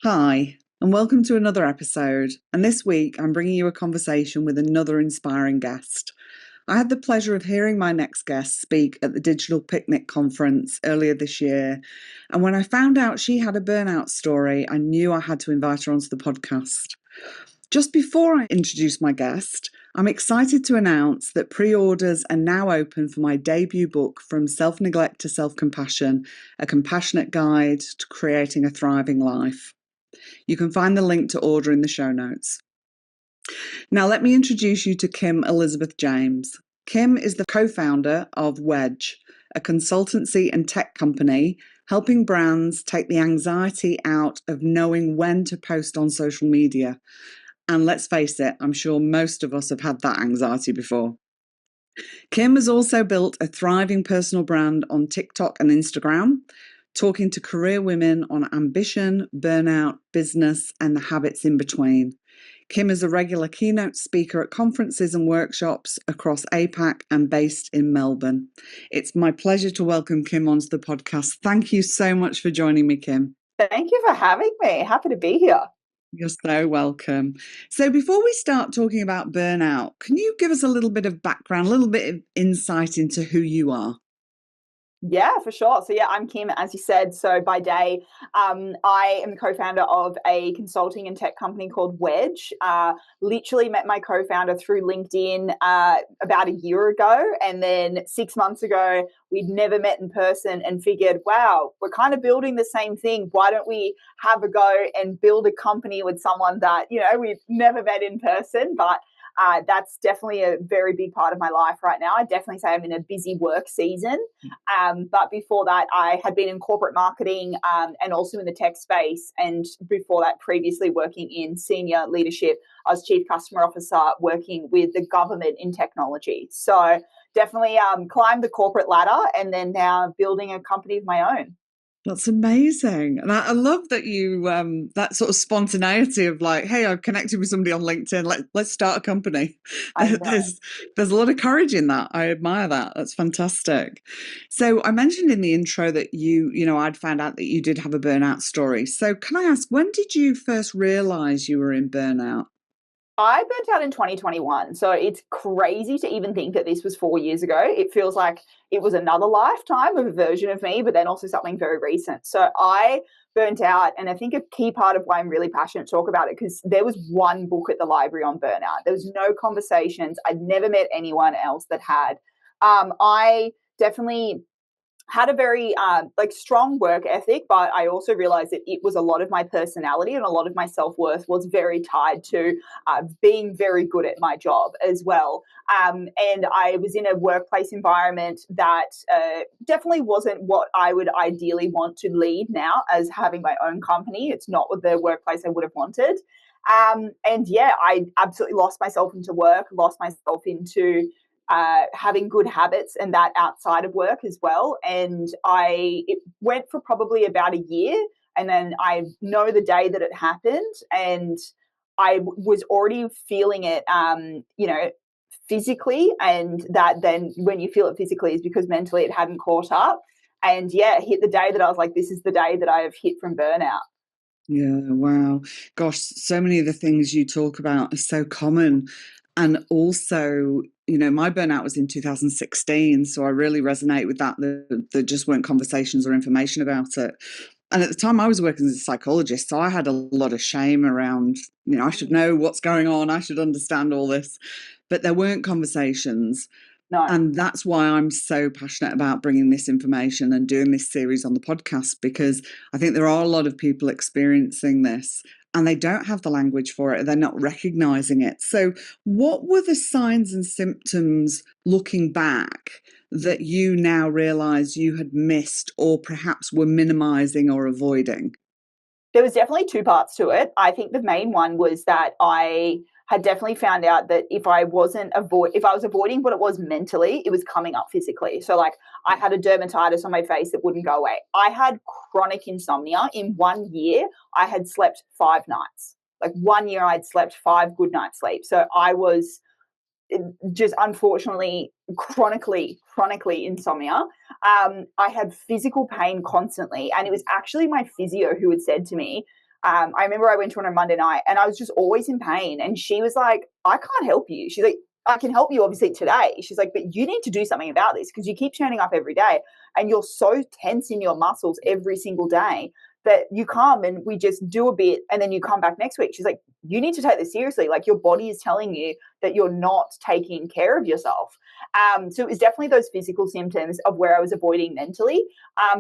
Hi, and welcome to another episode. And this week, I'm bringing you a conversation with another inspiring guest. I had the pleasure of hearing my next guest speak at the Digital Picnic conference earlier this year. And when I found out she had a burnout story, I knew I had to invite her onto the podcast. Just before I introduce my guest, I'm excited to announce that pre orders are now open for my debut book, From Self Neglect to Self Compassion, a compassionate guide to creating a thriving life. You can find the link to order in the show notes. Now, let me introduce you to Kim Elizabeth James. Kim is the co-founder of Wedge, a consultancy and tech company helping brands take the anxiety out of knowing when to post on social media. And let's face it, I'm sure most of us have had that anxiety before. Kim has also built a thriving personal brand on TikTok and Instagram, talking to career women on ambition, burnout, business, and the habits in between. Kim is a regular keynote speaker at conferences and workshops across APAC and based in Melbourne. It's my pleasure to welcome Kim onto the podcast. Thank you so much for joining me, Kim. Thank you for having me. Happy to be here. You're so welcome. So before we start talking about burnout, can you give us a little bit of background, a little bit of insight into who you are? Yeah, for sure. So, I'm Kim, as you said. So, by day, I am the co founder of a consulting and tech company called Wedge. Literally met my co founder through LinkedIn about a year ago. And then 6 months ago, we'd never met in person and figured, wow, we're kind of building the same thing. Why don't we have a go and build a company with someone that, we've never met in person, but that's definitely a very big part of my life right now. I definitely say I'm in a busy work season. But before that, I had been in corporate marketing and also in the tech space. And before that, previously working in senior leadership. I was chief customer officer working with the government in technology. So definitely climbed the corporate ladder and then now building a company of my own. That's amazing. And I love that you, that sort of spontaneity of like, hey, I've connected with somebody on LinkedIn. Let's start a company. I know. There's a lot of courage in that. I admire that. That's fantastic. So I mentioned in the intro that I'd found out that you did have a burnout story. So can I ask, when did you first realize you were in burnout? I burnt out in 2021. So it's crazy to even think that this was 4 years ago. It feels like it was another lifetime of a version of me, but then also something very recent. So I burnt out. And I think a key part of why I'm really passionate to talk about it, because there was one book at the library on burnout. There was no conversations. I'd never met anyone else that had. I definitely had a very strong work ethic, but I also realized that it was a lot of my personality and a lot of my self-worth was very tied to being very good at my job as well. And I was in a workplace environment that definitely wasn't what I would ideally want to lead now as having my own company. It's not what the workplace I would have wanted. I absolutely lost myself into work, lost myself into having good habits and that outside of work as well. And it went for probably about a year. And then I know the day that it happened, and I was already feeling it, physically. And that then when you feel it physically is because mentally it hadn't caught up. And it hit the day that I was like, this is the day that I have hit from burnout. Yeah, wow. Gosh, so many of the things you talk about are so common. And also, my burnout was in 2016. So I really resonate with that. There just weren't conversations or information about it. And at the time I was working as a psychologist, so I had a lot of shame around, I should know what's going on. I should understand all this. But there weren't conversations. No. And that's why I'm so passionate about bringing this information and doing this series on the podcast, because I think there are a lot of people experiencing this and they don't have the language for it. They're not recognizing it. So what were the signs and symptoms looking back that you now realize you had missed or perhaps were minimizing or avoiding? There was definitely two parts to it. I think the main one was that I had definitely found out that if I was avoiding what it was mentally, it was coming up physically. So like I had a dermatitis on my face that wouldn't go away. I had chronic insomnia. In 1 year, I had slept 5 nights. Like 1 year, I'd slept 5 good nights sleep. So I was just unfortunately chronically insomnia. I had physical pain constantly, and it was actually my physio who had said to me, I remember I went to her on a Monday night and I was just always in pain. And she was like, I can't help you. She's like, I can help you obviously today. She's like, but you need to do something about this because you keep turning up every day and you're so tense in your muscles every single day that you come and we just do a bit and then you come back next week. She's like, you need to take this seriously. Like your body is telling you that you're not taking care of yourself. So it was definitely those physical symptoms of where I was avoiding mentally.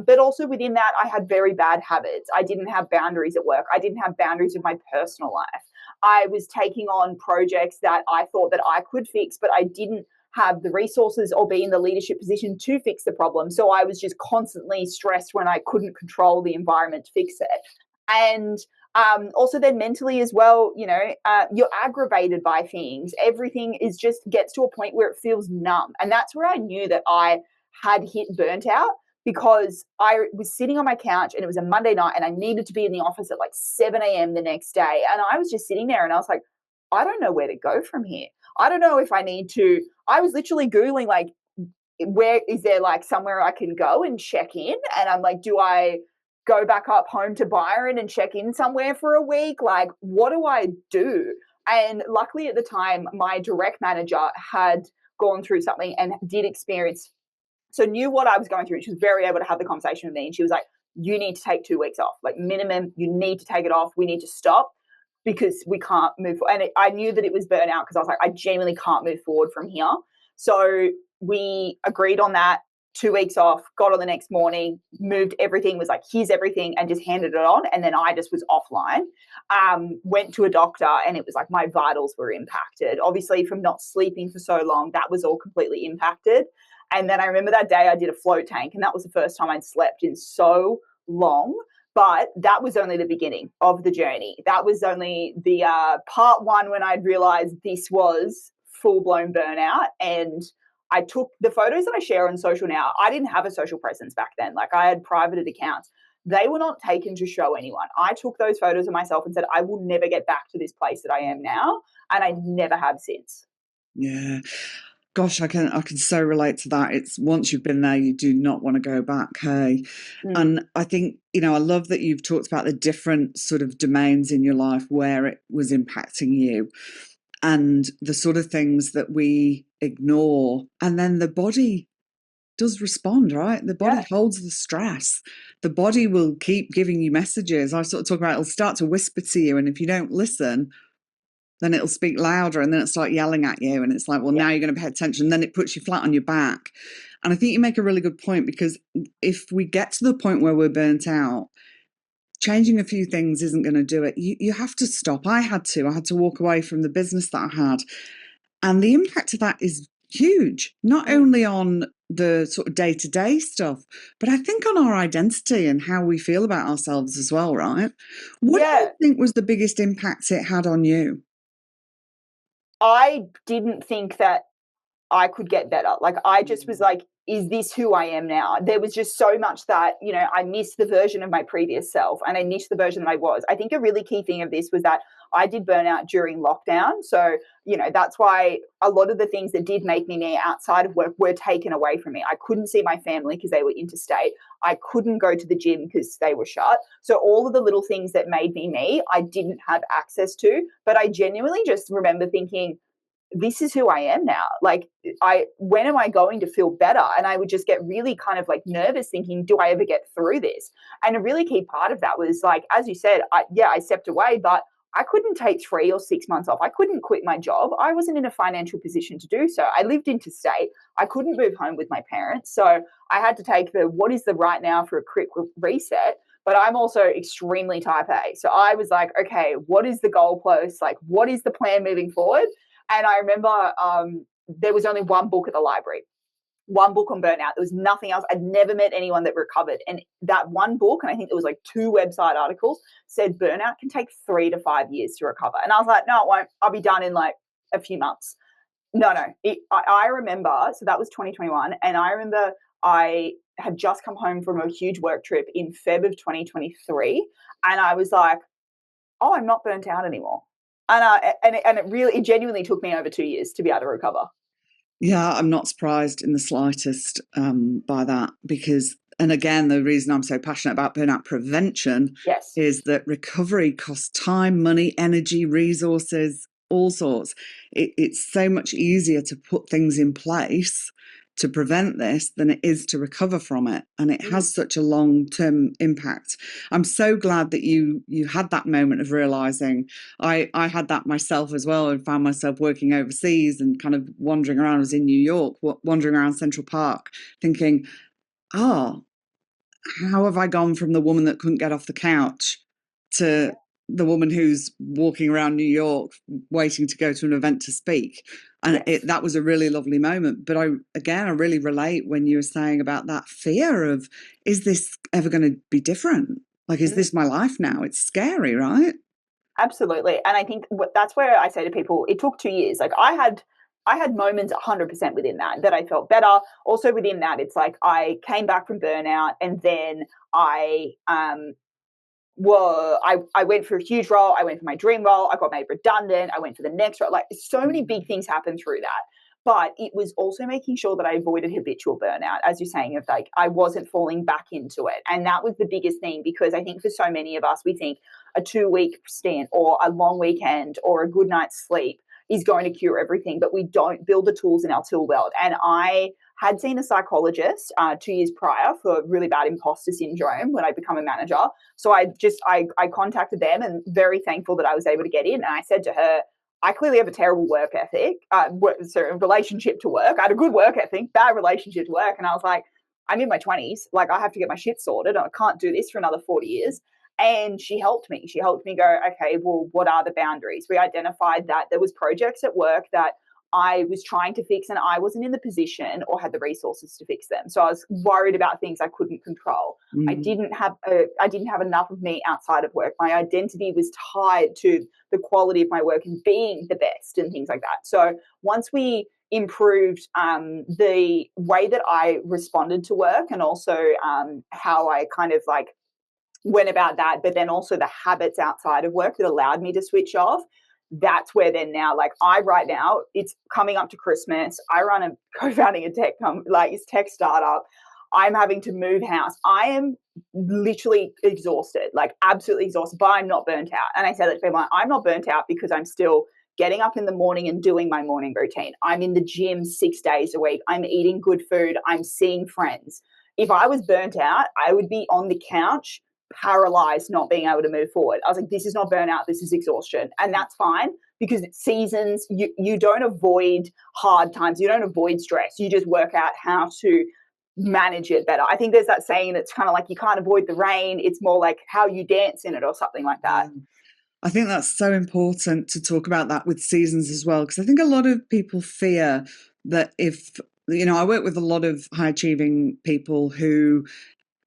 But also within that, I had very bad habits. I didn't have boundaries at work. I didn't have boundaries with my personal life. I was taking on projects that I thought that I could fix, but I didn't have the resources or be in the leadership position to fix the problem. So I was just constantly stressed when I couldn't control the environment to fix it. And also then mentally as well, you're aggravated by things. Everything is just gets to a point where it feels numb. And that's where I knew that I had hit burnt out because I was sitting on my couch and it was a Monday night and I needed to be in the office at like 7 a.m. the next day. And I was just sitting there and I was like, I don't know where to go from here. I don't know if I need to. I was literally Googling, like, where is there like somewhere I can go and check in? And I'm like, do I go back up home to Byron and check in somewhere for a week? Like, what do I do? And luckily at the time, my direct manager had gone through something and did experience, so knew what I was going through. She was very able to have the conversation with me. And she was like, you need to take 2 weeks off, like minimum, you need to take it off. We need to stop because we can't move forward. And I knew that it was burnout because I was like, I genuinely can't move forward from here. So we agreed on that. 2 weeks off, got on the next morning, moved everything, was like, here's everything, and just handed it on. And then I just was offline. Went to a doctor, and it was like my vitals were impacted. Obviously, from not sleeping for so long, that was all completely impacted. And then I remember that day I did a float tank, and that was the first time I'd slept in so long. But that was only the beginning of the journey. That was only the part one when I'd realized this was full-blown burnout. And I took the photos that I share on social now. I didn't have a social presence back then. Like I had privated accounts. They were not taken to show anyone. I took those photos of myself and said, I will never get back to this place that I am now. And I never have since. Yeah. Gosh, I can so relate to that. It's once you've been there, you do not want to go back. Hey. Mm. And I think, I love that you've talked about the different sort of domains in your life where it was impacting you and the sort of things that we ignore. And then the body does respond, right? The body Yeah. holds the stress. The body will keep giving you messages. I sort of talk about it'll start to whisper to you. And if you don't listen, then it'll speak louder and then it'll start yelling at you. And it's like, well, Yeah. now you're going to pay attention. Then it puts you flat on your back. And I think you make a really good point because if we get to the point where we're burnt out, changing a few things isn't going to do it. You have to stop. I had to walk away from the business that I had. And the impact of that is huge, not only on the sort of day-to-day stuff, but I think on our identity and how we feel about ourselves as well, right? What do you Yeah. think was the biggest impact it had on you? I didn't think that I could get better. Like I just was like, is this who I am now? There was just so much that, I missed the version of my previous self and I missed the version that I was. I think a really key thing of this was that I did burnout during lockdown. So, that's why a lot of the things that did make me outside of work were taken away from me. I couldn't see my family because they were interstate. I couldn't go to the gym because they were shut. So all of the little things that made me, I didn't have access to. But I genuinely just remember thinking, this is who I am now. Like when am I going to feel better? And I would just get really kind of like nervous thinking, do I ever get through this? And a really key part of that was like, as you said, I stepped away, but I couldn't take 3 or 6 months off. I couldn't quit my job. I wasn't in a financial position to do so. I lived interstate. I couldn't move home with my parents. So I had to take what is the right now for a quick reset. But I'm also extremely type A. So I was like, okay, what is the goalpost? Like, what is the plan moving forward? And I remember there was only one book at the library, one book on burnout. There was nothing else. I'd never met anyone that recovered. And that one book, and I think there was like 2 website articles, said burnout can take 3 to 5 years to recover. And I was like, no, it won't. I'll be done in like a few months. No. I remember, so that was 2021. And I remember I had just come home from a huge work trip in Feb of 2023. And I was like, oh, I'm not burnt out anymore. And it genuinely took me over 2 years to be able to recover. Yeah, I'm not surprised in the slightest by that because And again, the reason I'm so passionate about burnout prevention Yes. is that recovery costs time, money, energy, resources, all sorts. It's so much easier to put things in place to prevent this than it is to recover from it. And it has such a long-term impact. I'm so glad that you had that moment of realizing. I had that myself as well, and found myself working overseas and kind of wandering around. I was in New York, wandering around Central Park, thinking, oh, how have I gone from the woman that couldn't get off the couch to the woman who's walking around New York waiting to go to an event to speak? And Yes. that was a really lovely moment. But I really relate when you were saying about that fear of, is this ever going to be different? Like, is this my life now? It's scary, right? Absolutely. And I think that's where I say to people, it took 2 years. Like I had moments 100% within that I felt better. Also within that, it's like I came back from burnout, and then I went for a huge role. I went for my dream role. I got made redundant. I went for the next role. Like, so many big things happened through that. But it was also making sure that I avoided habitual burnout, as you're saying, of like I wasn't falling back into it. And that was the biggest thing, because I think for so many of us, we think a 2-week stint or a long weekend or a good night's sleep is going to cure everything, but we don't build the tools in our tool belt. And I had seen a psychologist 2 years prior for really bad imposter syndrome when I become a manager. So I contacted them, and very thankful that I was able to get in. And I said to her, I clearly have a terrible work ethic, relationship to work. I had a good work ethic, bad relationship to work. And I was like, I'm in my 20s. Like, I have to get my shit sorted. I can't do this for another 40 years. And she helped me. She helped me go, okay, well, what are the boundaries? We identified that there was projects at work that I was trying to fix, and I wasn't in the position or had the resources to fix them. So I was worried about things I couldn't control. I didn't have enough of me outside of work. My identity was tied to the quality of my work and being the best and things like that. So once we improved the way that I responded to work, and also how I kind of like went about that, but then also the habits outside of work that allowed me to switch off. That's where then now, like right now, it's coming up to Christmas. I run a co-founding a tech startup. I'm having to move house. I am literally exhausted, like absolutely exhausted, but I'm not burnt out. And I say that to people, I'm not burnt out because I'm still getting up in the morning and doing my morning routine. I'm in the gym 6 days a week. I'm eating good food. I'm seeing friends. If I was burnt out, I would be on the couch, paralyzed, not being able to move forward. I was like, this is not burnout, this is exhaustion. And that's fine, because it's seasons. You don't avoid hard times. You don't avoid stress. You just work out how to manage it better. I think there's that saying that's kind of like, you can't avoid the rain. It's more like how you dance in it or something like that. I think that's so important to talk about that with seasons as well, because I think a lot of people fear that if, I work with a lot of high achieving people who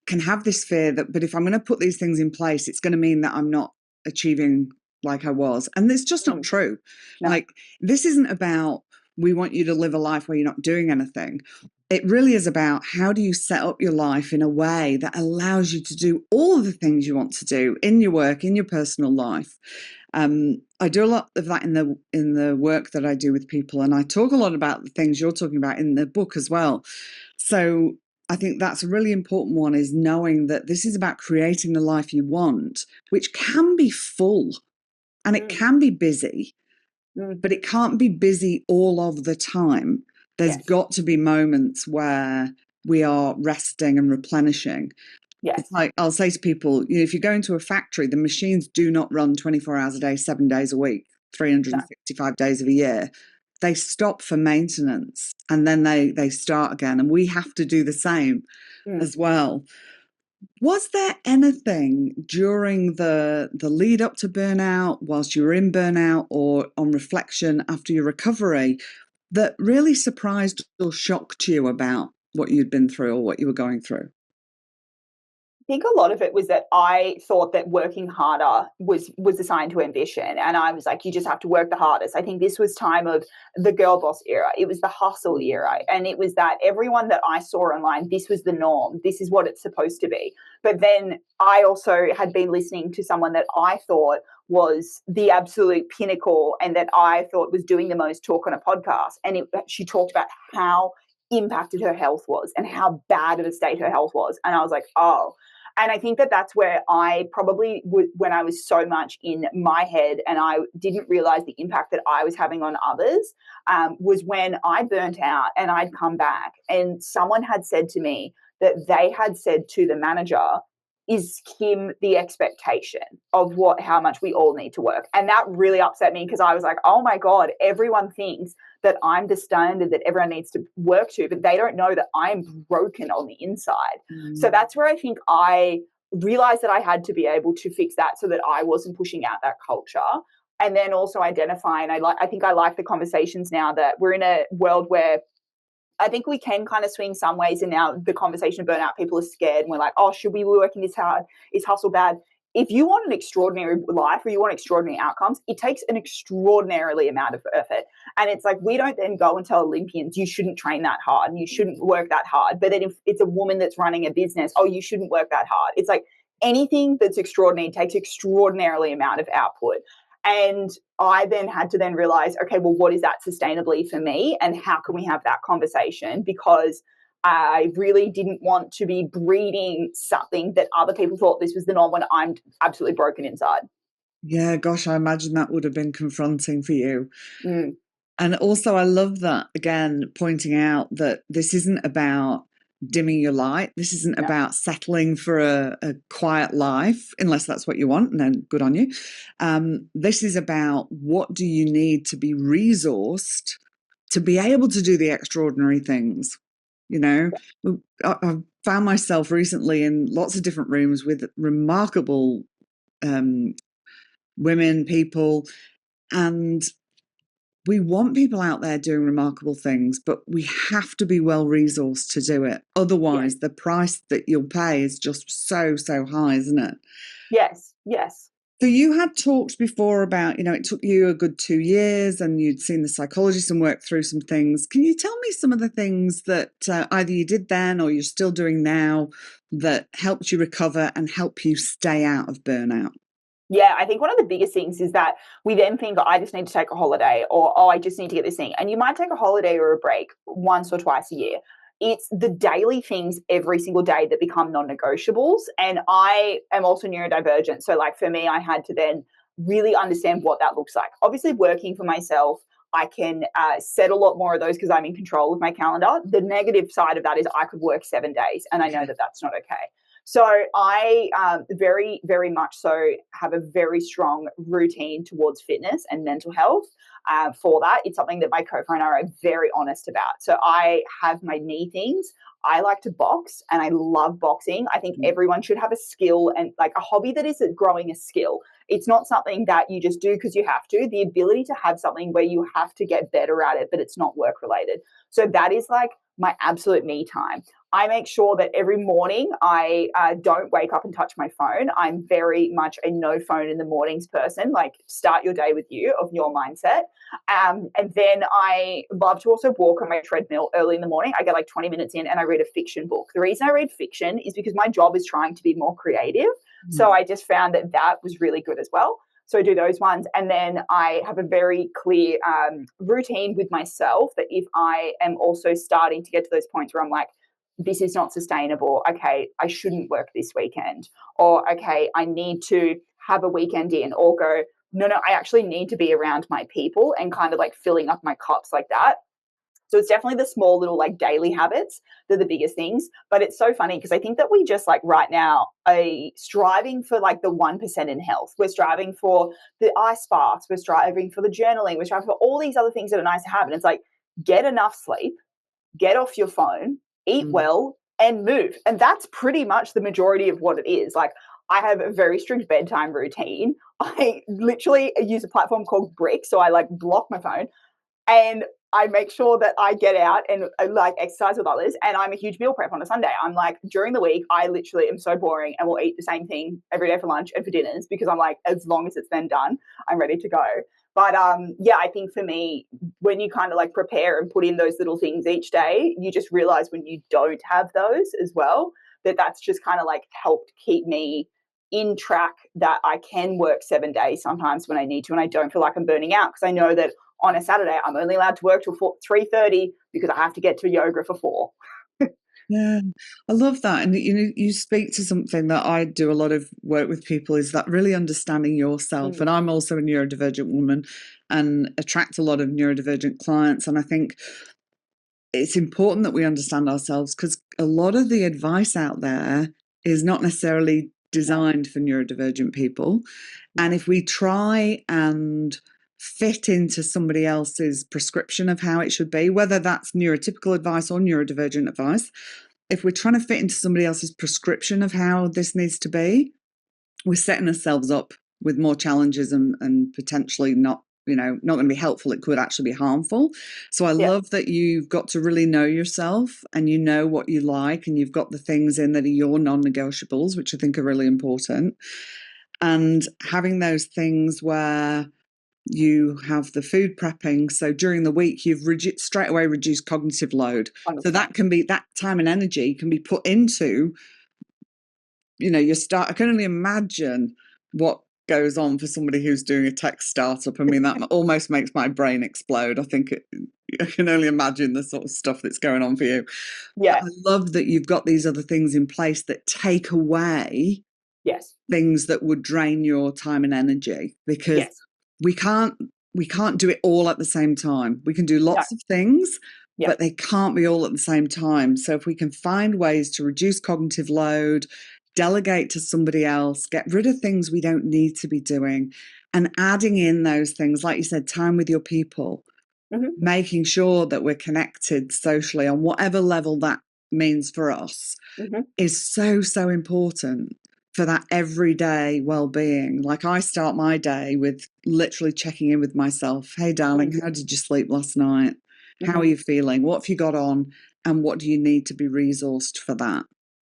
can have this fear that, but if I'm going to put these things in place, it's going to mean that I'm not achieving like I was. And it's just not true. No. Like, this isn't about, we want you to live a life where you're not doing anything. It really is about, how do you set up your life in a way that allows you to do all of the things you want to do in your work, in your personal life. I do a lot of that in the work that I do with people, and I talk a lot about the things you're talking about in the book as well. So I think that's a really important one, is knowing that this is about creating the life you want, which can be full and it can be busy, but it can't be busy all of the time. There's got to be moments where we are resting and replenishing. Yes. It's like, I'll say to people, if you go into a factory, the machines do not run 24 hours a day, 7 days a week, 365 days of a year. They stop for maintenance, and then they start again. And we have to do the same as well. Was there anything during the lead up to burnout, whilst you were in burnout, or on reflection after your recovery, that really surprised or shocked you about what you'd been through or what you were going through? I think a lot of it was that I thought that working harder was assigned to ambition. And I was like, you just have to work the hardest. I think this was time of the girl boss era. It was the hustle era. And it was that everyone that I saw online, this was the norm. This is what it's supposed to be. But then I also had been listening to someone that I thought was the absolute pinnacle and that I thought was doing the most talk on a podcast. And she talked about how impacted her health was and how bad of a state her health was. And I was like, oh. And I think that that's where I probably when I was so much in my head and I didn't realize the impact that I was having on others, was when I burnt out and I'd come back and someone had said to me that they had said to the manager, is Kim the expectation of how much we all need to work? And that really upset me because I was like, oh my God, everyone thinks that I'm the standard that everyone needs to work to, but they don't know that I'm broken on the inside. So that's where I think I realized that I had to be able to fix that so that I wasn't pushing out that culture. And then also identifying, I think I like the conversations now that we're in a world where I think we can kind of swing some ways, and now the conversation of burnout, people are scared and we're like, oh, should we be working this hard? Is hustle bad? If you want an extraordinary life or you want extraordinary outcomes, it takes an extraordinarily amount of effort. And it's like, we don't then go and tell Olympians, you shouldn't train that hard and you shouldn't work that hard. But then if it's a woman that's running a business, oh, you shouldn't work that hard. It's like anything that's extraordinary takes extraordinarily amount of output. And I then had to then realize, okay, well, what is that sustainably for me? And how can we have that conversation? Because I really didn't want to be breeding something that other people thought this was the norm when I'm absolutely broken inside. Yeah, gosh, I imagine that would have been confronting for you. Mm. And also, I love that, again, pointing out that this isn't about dimming your light. This isn't about settling for a quiet life, unless that's what you want, and then good on you. This is about what do you need to be resourced to be able to do the extraordinary things. You know, I've found myself recently in lots of different rooms with remarkable women, people, and we want people out there doing remarkable things, but we have to be well resourced to do it. Otherwise, the price that you'll pay is just so, so high, isn't it? Yes, yes. So you had talked before about, it took you a good 2 years and you'd seen the psychologist and worked through some things. Can you tell me some of the things that either you did then or you're still doing now that helped you recover and help you stay out of burnout? Yeah, I think one of the biggest things is that we then think, I just need to take a holiday, or, oh, I just need to get this thing. And you might take a holiday or a break once or twice a year. It's the daily things every single day that become non-negotiables. And I am also neurodivergent. So like for me, I had to then really understand what that looks like. Obviously working for myself, I can set a lot more of those because I'm in control of my calendar. The negative side of that is I could work 7 days and I know that that's not okay. So I very, very much so have a very strong routine towards fitness and mental health. For that, it's something that my co-founder and I are very honest about. So I have my knee things. I like to box and I love boxing. I think everyone should have a skill and like a hobby that is growing a skill. It's not something that you just do because you have to. The ability to have something where you have to get better at it, but it's not work related. So that is like my absolute me time. I make sure that every morning I don't wake up and touch my phone. I'm very much a no phone in the mornings person, like start your day with you, of your mindset. And then I love to also walk on my treadmill early in the morning. I get like 20 minutes in and I read a fiction book. The reason I read fiction is because my job is trying to be more creative. So I just found that that was really good as well. So I do those ones. And then I have a very clear routine with myself that if I am also starting to get to those points where I'm like, this is not sustainable. Okay, I shouldn't work this weekend. Or, okay, I need to have a weekend in, or go, no, I actually need to be around my people and kind of like filling up my cups like that. So it's definitely the small little like daily habits that are the biggest things. But it's so funny because I think that we just like right now are striving for like the 1% in health. We're striving for the ice baths. We're striving for the journaling. We're striving for all these other things that are nice to have. And it's like, get enough sleep, get off your phone, eat well, and move. And that's pretty much the majority of what it is. Like I have a very strict bedtime routine. I literally use a platform called Brick. So I like block my phone and I make sure that I get out and like exercise with others. And I'm a huge meal prep on a Sunday. I'm like, during the week, I literally am so boring and will eat the same thing every day for lunch and for dinners because I'm like, as long as it's then done, I'm ready to go. But yeah, I think for me, when you kind of like prepare and put in those little things each day, you just realize when you don't have those as well, that that's just kind of like helped keep me in track, that I can work 7 days sometimes when I need to, and I don't feel like I'm burning out because I know that on a Saturday, I'm only allowed to work till 3:30 because I have to get to yoga for 4. Yeah, I love that. And you speak to something that I do a lot of work with people, is that really understanding yourself. And I'm also a neurodivergent woman and attract a lot of neurodivergent clients. And I think it's important that we understand ourselves, because a lot of the advice out there is not necessarily designed for neurodivergent people. And if we try and fit into somebody else's prescription of how it should be, whether that's neurotypical advice or neurodivergent advice, if we're trying to fit into somebody else's prescription of how this needs to be, we're setting ourselves up with more challenges and potentially not going to be helpful. It could actually be harmful. So I love that you've got to really know yourself, and you know what you like, and you've got the things in that are your non-negotiables, which I think are really important. And having those things where you have the food prepping, so during the week you've straight away reduced cognitive load. 100%. So that can be, that time and energy can be put into, your start. I can only imagine what goes on for somebody who's doing a tech startup. I mean, that almost makes my brain explode. I think I can only imagine the sort of stuff that's going on for you. Yeah. But I love that you've got these other things in place that take away things that would drain your time and energy, because we can't do it all at the same time. We can do lots of things, but they can't be all at the same time. So if we can find ways to reduce cognitive load, delegate to somebody else, get rid of things we don't need to be doing, and adding in those things, like you said, time with your people, making sure that we're connected socially on whatever level that means for us, is so, so important for that everyday well-being. Like, I start my day with literally checking in with myself. Hey, darling, how did you sleep last night? How are you feeling? What have you got on? And what do you need to be resourced for that?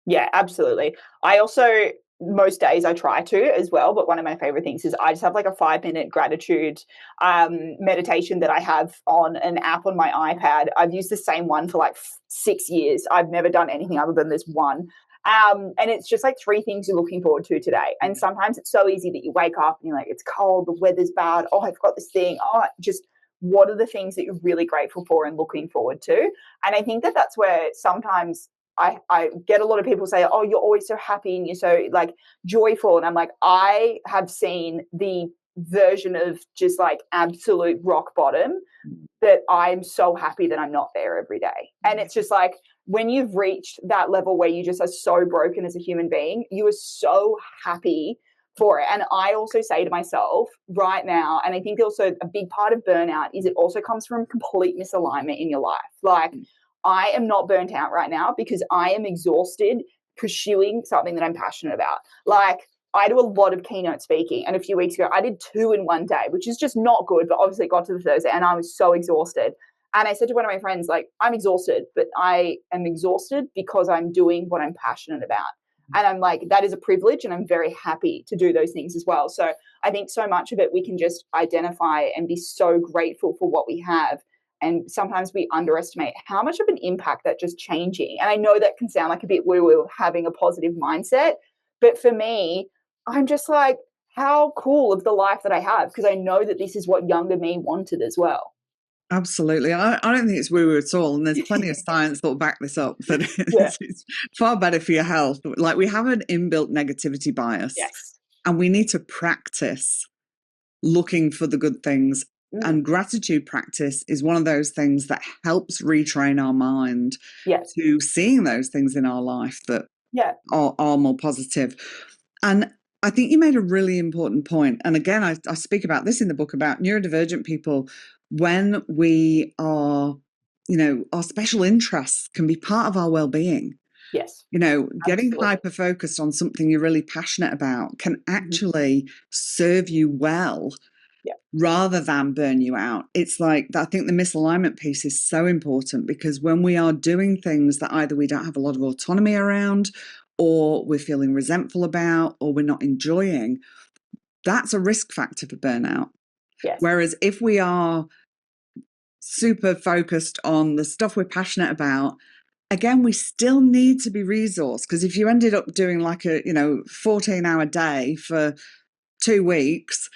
Yeah, absolutely. I also, most days I try to as well, but one of my favorite things is I just have like a 5-minute gratitude meditation that I have on an app on my iPad. I've used the same one for like 6 years. I've never done anything other than this one. And it's just like 3 things you're looking forward to today. And sometimes it's so easy that you wake up and you're like, it's cold, the weather's bad. Oh, I've got this thing. Oh, just what are the things that you're really grateful for and looking forward to? And I think that that's where sometimes I get a lot of people say, oh, you're always so happy and you're so like joyful. And I'm like, I have seen the version of just like absolute rock bottom that I'm so happy that I'm not there every day. And it's just like, when you've reached that level where you just are so broken as a human being, you are so happy for it. And I also say to myself right now, and I think also a big part of burnout is it also comes from complete misalignment in your life. Like, I am not burnt out right now because I am exhausted pursuing something that I'm passionate about. Like, I do a lot of keynote speaking, and a few weeks ago I did 2 in one day, which is just not good, but obviously it got to the Thursday and I was so exhausted. And I said to one of my friends, like, I'm exhausted, but I am exhausted because I'm doing what I'm passionate about. And I'm like, that is a privilege, and I'm very happy to do those things as well. So I think so much of it we can just identify and be so grateful for what we have. And sometimes we underestimate how much of an impact that just changing. And I know that can sound like a bit woo-woo, having a positive mindset. But for me, I'm just like, how cool of the life that I have, because I know that this is what younger me wanted as well. Absolutely. I don't think it's woo-woo at all. And there's plenty of science that will back this up, that it's far better for your health. Like, we have an inbuilt negativity bias, and we need to practice looking for the good things. And gratitude practice is one of those things that helps retrain our mind to seeing those things in our life that are more positive. And I think you made a really important point. And again, I speak about this in the book about neurodivergent people. When we are, our special interests can be part of our well-being. Yes. Getting hyper-focused on something you're really passionate about can actually serve you well rather than burn you out. It's like, I think the misalignment piece is so important, because when we are doing things that either we don't have a lot of autonomy around, or we're feeling resentful about, or we're not enjoying, that's a risk factor for burnout. Whereas if we are super focused on the stuff we're passionate about, again, we still need to be resourced, because if you ended up doing like a 14-hour day for 2 weeks,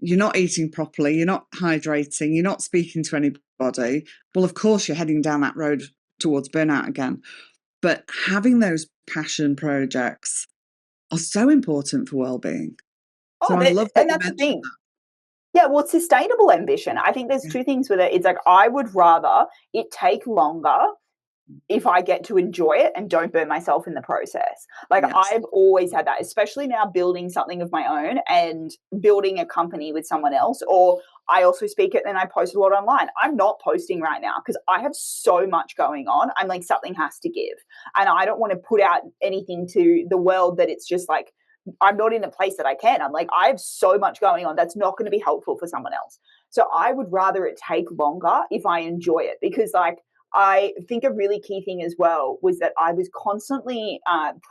you're not eating properly, you're not hydrating, you're not speaking to anybody, well, of course, you're heading down that road towards burnout again. But having those passion projects are so important for well-being. So Oh, I love that and you that's the mentioned thing. Yeah, well, it's sustainable ambition. I think there's that. two things with it. It's like I would rather it take longer if I get to enjoy it and don't burn myself in the process. Like Yes. I've always had that, especially now building something of my own and building a company with someone else. Or I also speak it and I post a lot online. I'm not posting right now because I have so much going on. I'm like, something has to give. And I don't want to put out anything to the world that it's just like, I'm not in a place that I can. I'm like, I have so much going on that's not going to be helpful for someone else. So I would rather it take longer if I enjoy it because, like, I think a really key thing as well was that I was constantly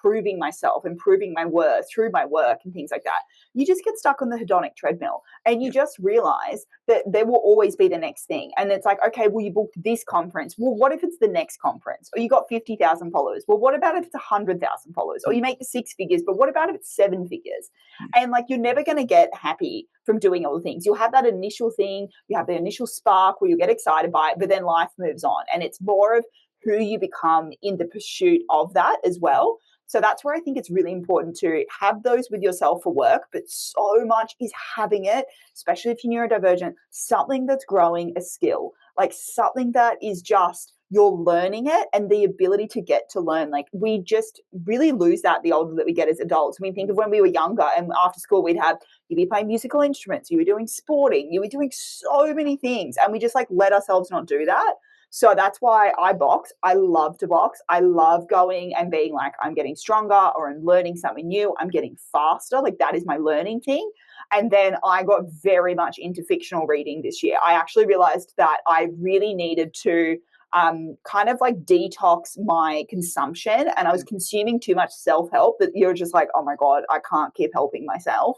proving myself and proving my worth through my work and things like that. You just get stuck on the hedonic treadmill and you Yeah. just realize that there will always be the next thing. And it's like, okay, well, you booked this conference. Well, what if it's the next conference? Or you got 50,000 followers? Well, what about if it's 100,000 followers? Or you make the six figures, but what about if it's seven figures? And like, you're never going to get happy from doing all the things. You'll have that initial thing, you have the initial spark where you get excited by it, but then life moves on. And it's more of who you become in the pursuit of that as well. So that's where I think it's really important to have those with yourself for work, but so much is having it, especially if you're neurodivergent, something that's growing a skill, like something that is just you're learning it and the ability to get to learn. Like we just really lose that the older that we get as adults. I mean, think of when we were younger and after school we'd have you'd be playing musical instruments, you were doing sporting, you were doing so many things, and we just like let ourselves not do that. So that's why I box. I love to box. I love going and being like, I'm getting stronger or I'm learning something new. I'm getting faster. Like that is my learning thing. And then I got very much into fictional reading this year. I actually realized that I really needed to kind of like detox my consumption. And I was consuming too much self help that you're just like, oh my God, I can't keep helping myself.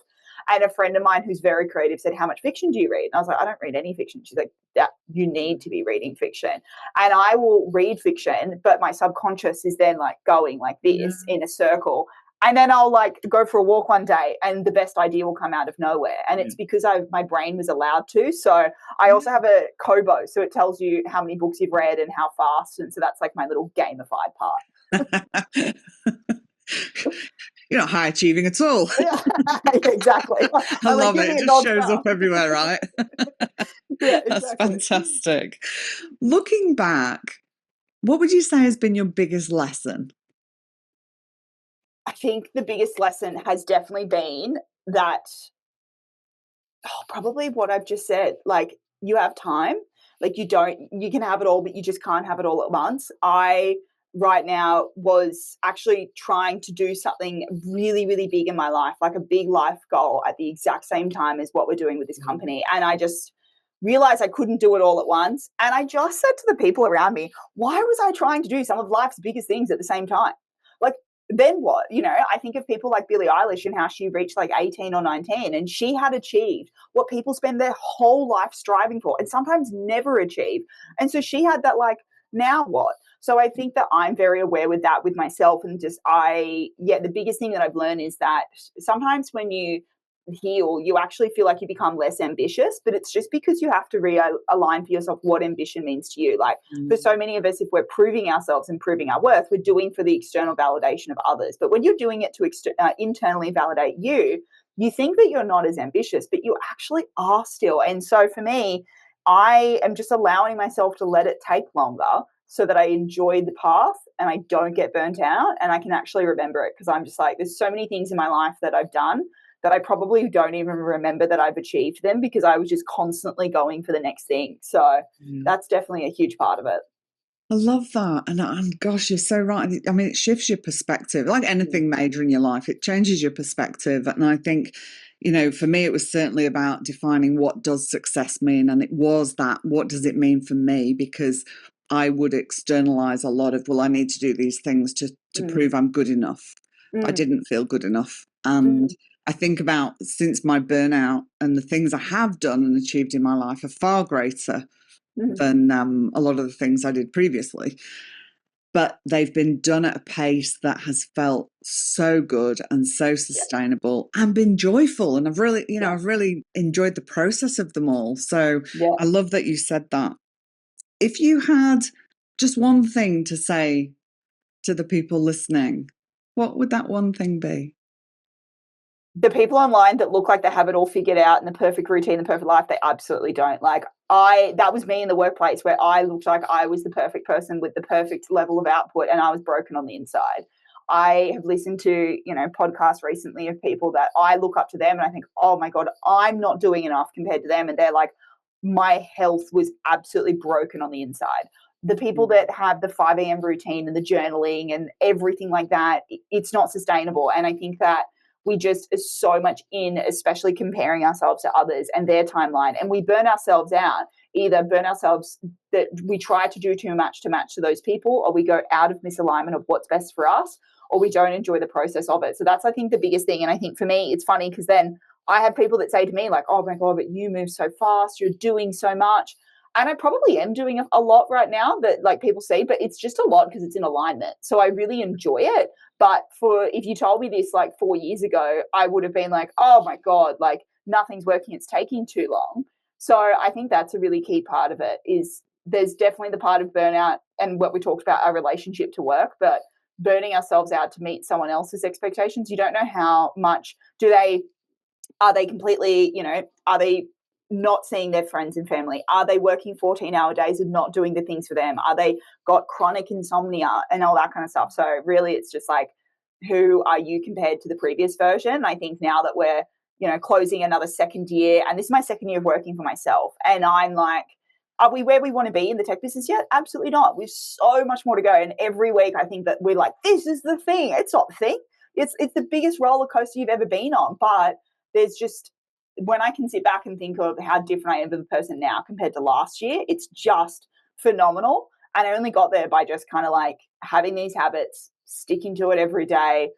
And a friend of mine who's very creative said, how much fiction do you read? And I was like, I don't read any fiction. She's like, that you need to be reading fiction. And I will read fiction, but my subconscious is then like going like this in a circle. And then I'll like go for a walk one day and the best idea will come out of nowhere. And it's because my brain was allowed to. So I also have a Kobo. So it tells you how many books you've read and how fast. And so that's like my little gamified part. You're not high achieving at all. Yeah, exactly. I I'm like, love give it. me It a just North shows Star. up everywhere, right? Yeah, That's exactly. fantastic. Looking back, what would you say has been your biggest lesson? I think the biggest lesson has definitely been that probably what I've just said. Like, you have time. Like, you can have it all, but you just can't have it all at once. I, right now, was actually trying to do something really, really big in my life, like a big life goal at the exact same time as what we're doing with this company. And I just realized I couldn't do it all at once. And I just said to the people around me, why was I trying to do some of life's biggest things at the same time? Like, then what? You know, I think of people like Billie Eilish and how she reached like 18 or 19 and she had achieved what people spend their whole life striving for and sometimes never achieve. And so she had that, like, now what? So I think that I'm very aware with that with myself. And just, the biggest thing that I've learned is that sometimes when you heal, you actually feel like you become less ambitious, but it's just because you have to realign for yourself what ambition means to you. Like, for so many of us, if we're proving ourselves and proving our worth, we're doing for the external validation of others. But when you're doing it to internally validate you, you think that you're not as ambitious, but you actually are still. And so for me, I am just allowing myself to let it take longer so that I enjoy the path and I don't get burnt out and I can actually remember it, because I'm just like, there's so many things in my life that I've done that I probably don't even remember that I've achieved them because I was just constantly going for the next thing. So that's definitely a huge part of it. I love that. And gosh, you're so right. I mean, it shifts your perspective. Like anything major in your life, it changes your perspective. And I think, for me, it was certainly about defining what does success mean. And it was that, what does it mean for me? Because I would externalize a lot of, well, I need to do these things to prove I'm good enough. I didn't feel good enough. And I think about, since my burnout, and the things I have done and achieved in my life are far greater than a lot of the things I did previously. but they've been done at a pace that has felt so good and so sustainable and been joyful. And I've really, I've really enjoyed the process of them all. So I love that you said that. If you had just one thing to say to the people listening, what would that one thing be? The people online that look like they have it all figured out and the perfect routine, the perfect life, they absolutely don't. Like that was me in the workplace where I looked like I was the perfect person with the perfect level of output and I was broken on the inside. I have listened to, podcasts recently of people that I look up to them and I think, oh my God, I'm not doing enough compared to them. And they're like, my health was absolutely broken on the inside. The people that have the 5 a.m. routine and the journaling and everything like that, it's not sustainable. And I think that we just are so much in, especially comparing ourselves to others and their timeline. And we burn ourselves out, either burn ourselves that we try to do too much to match to those people, or we go out of misalignment of what's best for us, or we don't enjoy the process of it. So that's, I think, the biggest thing. And I think for me, it's funny because then I have people that say to me like, oh my God, but you move so fast, you're doing so much. And I probably am doing a lot right now that like people see, but it's just a lot because it's in alignment. So I really enjoy it. But if you told me this like 4 years ago, I would have been like, oh my God, like nothing's working. It's taking too long. So I think that's a really key part of it is there's definitely the part of burnout and what we talked about, our relationship to work, but burning ourselves out to meet someone else's expectations. You don't know how much are they completely, are they not seeing their friends and family? Are they working 14-hour days and not doing the things for them? Are they got chronic insomnia and all that kind of stuff? So really it's just like, who are you compared to the previous version? I think now that we're, closing another second year, and this is my second year of working for myself, and I'm like, are we where we want to be in the tech business yet? Absolutely not. We've so much more to go. And every week I think that we're like, this is the thing. It's not the thing. It's the biggest roller coaster you've ever been on. But there's just, when I can sit back and think of how different I am as a person now compared to last year, it's just phenomenal. And I only got there by just kind of like having these habits, sticking to it every day,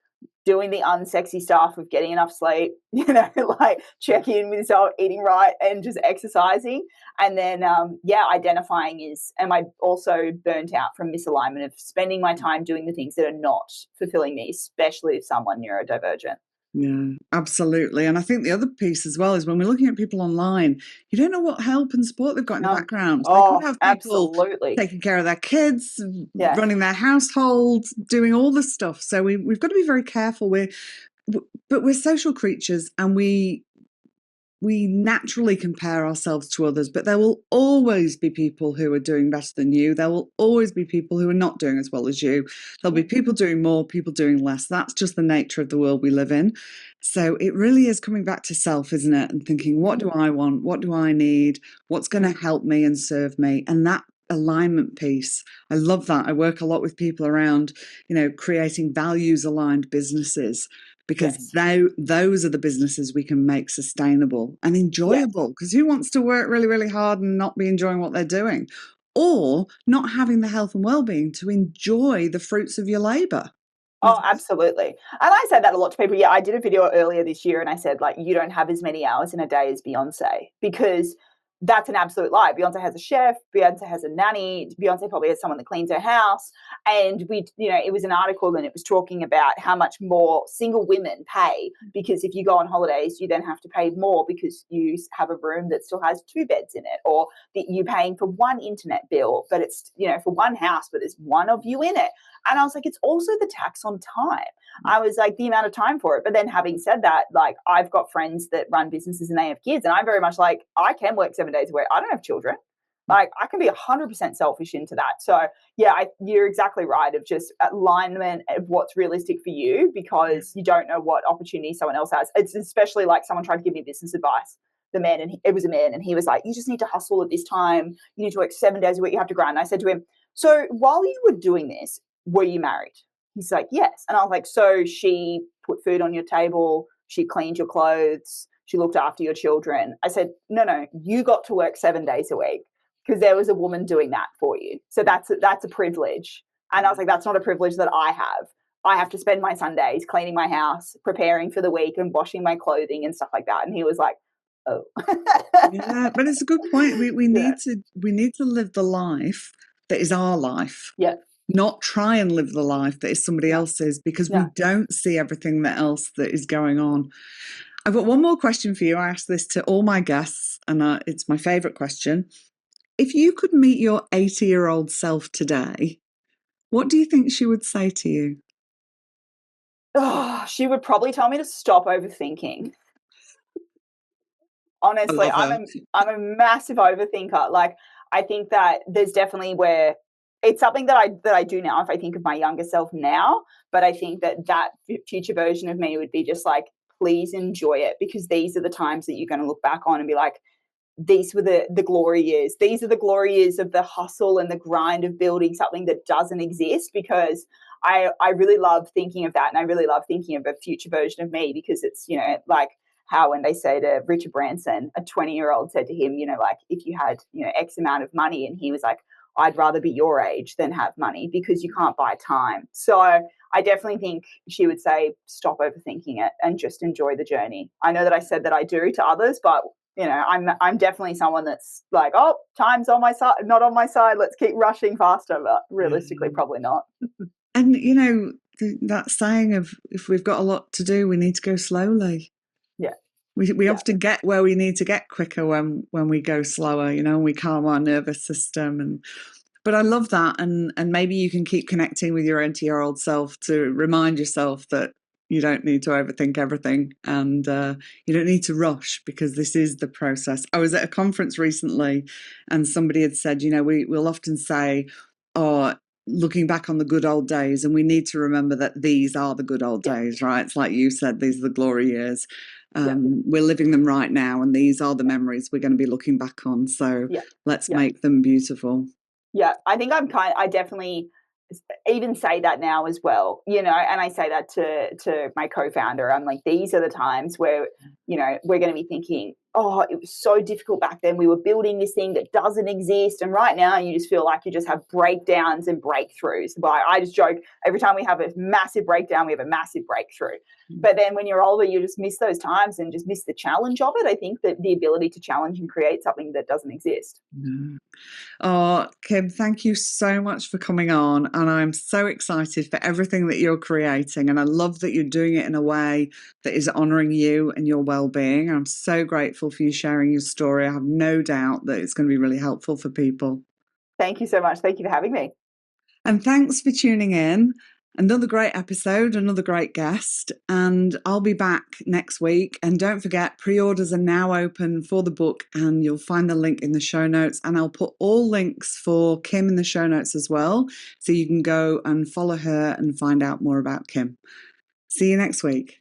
doing the unsexy stuff of getting enough sleep, like checking in with yourself, eating right, and just exercising. And then, identifying am I also burnt out from misalignment of spending my time doing the things that are not fulfilling me, especially if someone neurodivergent. Yeah, absolutely. And I think the other piece as well is when we're looking at people online, you don't know what help and support they've got in the No. background. They could Oh, have people absolutely. taking care of their kids, Yeah. running their household, doing all this stuff. So we've got to be very careful. But we're social creatures and we naturally compare ourselves to others, but there will always be people who are doing better than you. There will always be people who are not doing as well as you. There'll be people doing more, people doing less. That's just the nature of the world we live in. So it really is coming back to self, isn't it? And thinking, what do I want? What do I need? What's going to help me and serve me? And that alignment piece, I love that. I work a lot with people around, creating values aligned businesses, because those are the businesses we can make sustainable and enjoyable. Because who wants to work really, really hard and not be enjoying what they're doing? Or not having the health and well-being to enjoy the fruits of your labor. Oh, absolutely. And I say that a lot to people. Yeah, I did a video earlier this year and I said, like, you don't have as many hours in a day as Beyonce, because that's an absolute lie. Beyonce has a chef, Beyonce has a nanny, Beyonce probably has someone that cleans her house. And it was an article and it was talking about how much more single women pay, because if you go on holidays, you then have to pay more because you have a room that still has 2 beds in it, or that you're paying for one internet bill, but it's, for one house, but there's one of you in it. And I was like, it's also the tax on time. I was like, the amount of time for it. But then having said that, like, I've got friends that run businesses and they have kids. And I'm very much like, I can work 7 days a week. I don't have children. Like, I can be 100% selfish into that. So, yeah, you're exactly right, of just alignment of what's realistic for you, because you don't know what opportunity someone else has. It's especially like someone tried to give me business advice. It was a man, and he was like, you just need to hustle at this time. You need to work 7 days a week. You have to grind. And I said to him, so while you were doing this, were you married? He's like, yes. And I was like, so she put food on your table, she cleaned your clothes, she looked after your children. I said, no, you got to work 7 days a week because there was a woman doing that for you. So that's a privilege. And I was like, that's not a privilege that I have. I have to spend my Sundays cleaning my house, preparing for the week and washing my clothing and stuff like that. And he was like, oh. Yeah, but it's a good point. We need to live the life that is our life. Yeah. not try and live the life that is somebody Yeah. else's, because we Yeah. don't see everything that else that is going on. I've got one more question for you. I ask this to all my guests, and it's my favorite question. If you could meet your 80-year-old self today, what do you think she would say to you? Oh, she would probably tell me to stop overthinking. I Honestly, love her. I'm a massive overthinker. Like, I think that there's definitely where it's something that I do now if I think of my younger self now, but I think that future version of me would be just like, please enjoy it, because these are the times that you're going to look back on and be like, these were the glory years. These are the glory years of the hustle and the grind of building something that doesn't exist, because I really love thinking of that. And I really love thinking of a future version of me, because it's, like how when they say to Richard Branson, a 20-year-old said to him, like, if you had, X amount of money, and he was like, I'd rather be your age than have money, because you can't buy time. So I definitely think she would say, stop overthinking it and just enjoy the journey. I know that I said that I do to others, but I'm definitely someone that's like, oh, time's on my side, not on my side. Let's keep rushing faster. But realistically, probably not. And, that saying of, if we've got a lot to do, we need to go slowly. Yeah. We Yeah. often get where we need to get quicker when we go slower, and we calm our nervous system. But I love that, and maybe you can keep connecting with your 80-year-old self to remind yourself that you don't need to overthink everything, and you don't need to rush, because this is the process. I was at a conference recently, and somebody had said, we'll often say, "Oh, looking back on the good old days," and we need to remember that these are the good old Yeah. days, right? It's like you said, these are the glory years. Yeah. We're living them right now, and these are the memories we're going to be looking back on. So Yeah. let's Yeah. make them beautiful. Yeah. I think I definitely even say that now as well, and I say that to my co-founder. I'm like, these are the times where, we're going to be thinking, oh, it was so difficult back then. We were building this thing that doesn't exist. And right now you just feel like you just have breakdowns and breakthroughs. But I just joke, every time we have a massive breakdown, we have a massive breakthrough. But then when you're older, you just miss those times and just miss the challenge of it. I think that the ability to challenge and create something that doesn't exist. Oh, Kim, thank you so much for coming on. And I'm so excited for everything that you're creating. And I love that you're doing it in a way that is honoring you and your well-being. I'm so grateful for you sharing your story. I have no doubt that it's going to be really helpful for people. Thank you so much. Thank you for having me. And thanks for tuning in. Another great episode, another great guest, and I'll be back next week. And don't forget, pre-orders are now open for the book, and you'll find the link in the show notes. And I'll put all links for Kim in the show notes as well, so you can go and follow her and find out more about Kim. See you next week.